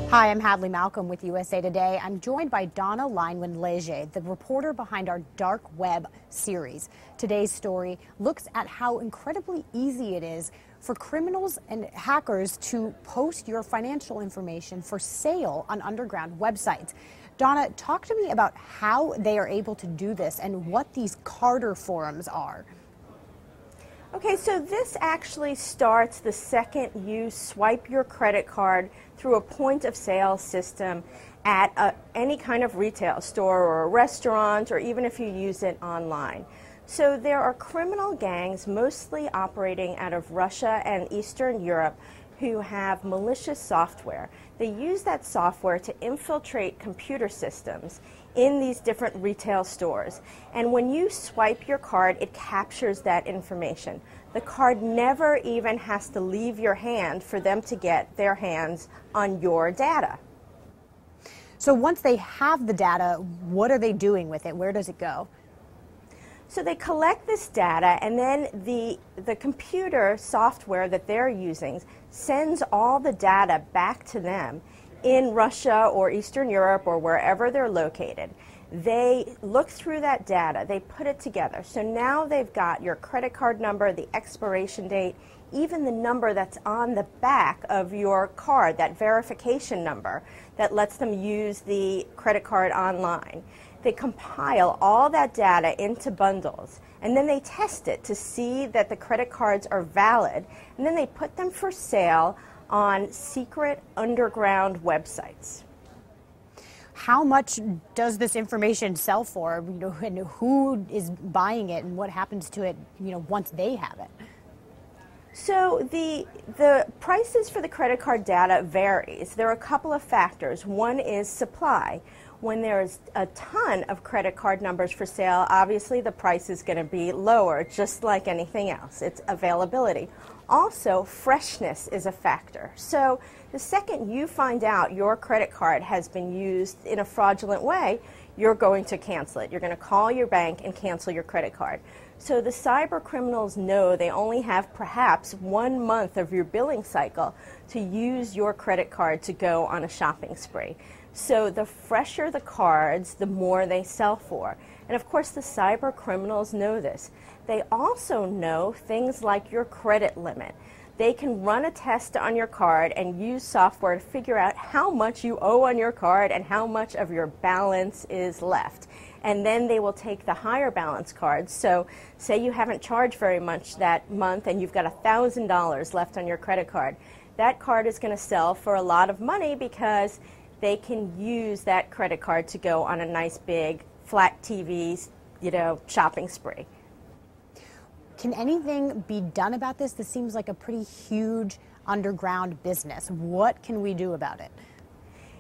Hi, I'm Hadley Malcolm with USA Today. I'm joined by Donna Leinwand Leger, the reporter behind our Dark Web series. Today's story looks at how incredibly easy it is for criminals and hackers to post your financial information for sale on underground websites. Donna, talk to me about how they are able to do this and what these Carter forums are. Okay, so this actually starts the second you swipe your credit card through a point-of-sale system at any kind of retail store or a restaurant, or even if you use it online. So there are criminal gangs mostly operating out of Russia and Eastern Europe who have malicious software. They use that software to infiltrate computer systems in these different retail stores. And when you swipe your card, it captures that information. The card never even has to leave your hand for them to get their hands on your data. So once they have the data, what are they doing with it? Where does it go? So they collect this data, and then the computer software that they're using sends all the data back to them in Russia or Eastern Europe or wherever they're located. They look through that data, they put it together. So now they've got your credit card number, the expiration date, even the number that's on the back of your card, that verification number that lets them use the credit card online. They compile all that data into bundles, and then they test it to see that the credit cards are valid, and then they put them for sale on secret underground websites. How much does this information sell for? And who is buying it, and what happens to it, once they have it? So the prices for the credit card data varies. There are a couple of factors. One is supply. When there's a ton of credit card numbers for sale, obviously the price is going to be lower, just like anything else. It's availability. Also, freshness is a factor. So the second you find out your credit card has been used in a fraudulent way, you're going to cancel it. You're going to call your bank and cancel your credit card. So the cyber criminals know they only have perhaps 1 month of your billing cycle to use your credit card to go on a shopping spree. So the fresher the cards, the more they sell for. And of course the cyber criminals know this. They also know things like your credit limit. They can run a test on your card and use software to figure out how much you owe on your card and how much of your balance is left. And then they will take the higher balance cards. So say you haven't charged very much that month and you've got $1,000 left on your credit card. That card is going to sell for a lot of money because they can use that credit card to go on a nice big flat TV, shopping spree. Can anything be done about this? This seems like a pretty huge underground business. What can we do about it?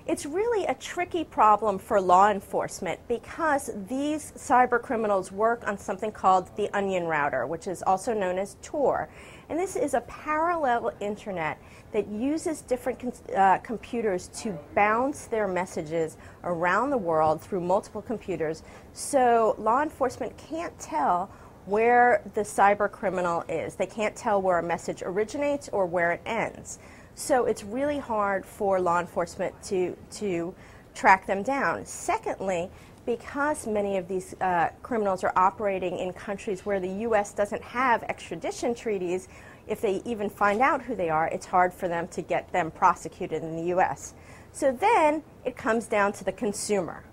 It's really a tricky problem for law enforcement because these cyber criminals work on something called the onion router, which is also known as Tor. And this is a parallel internet that uses different computers to bounce their messages around the world through multiple computers. So law enforcement can't tell where the cyber criminal is. They can't tell where a message originates or where it ends. So it's really hard for law enforcement to track them down. Secondly, because many of these criminals are operating in countries where the U.S. doesn't have extradition treaties, if they even find out who they are, it's hard for them to get them prosecuted in the U.S. So then it comes down to the consumer.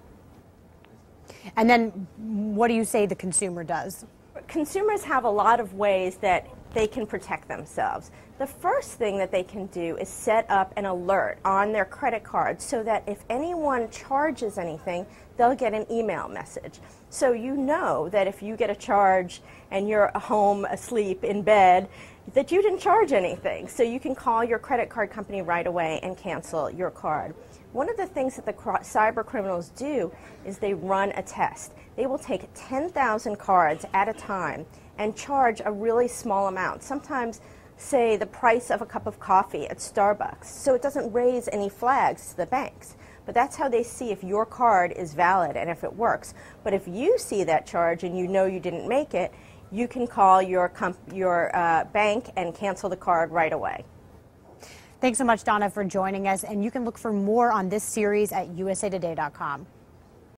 And then what do you say the consumer does? Consumers have a lot of ways that they can protect themselves. The first thing that they can do is set up an alert on their credit card so that if anyone charges anything, they'll get an email message. So you know that if you get a charge and you're home asleep in bed, that you didn't charge anything. So you can call your credit card company right away and cancel your card. One of the things that the cyber criminals do is they run a test. They will take 10,000 cards at a time and charge a really small amount, sometimes say the price of a cup of coffee at Starbucks, so it doesn't raise any flags to the banks. But that's how they see if your card is valid and if it works. But if you see that charge and you know you didn't make it, you can call your bank and cancel the card right away. Thanks so much, Donna, for joining us. And you can look for more on this series at usatoday.com.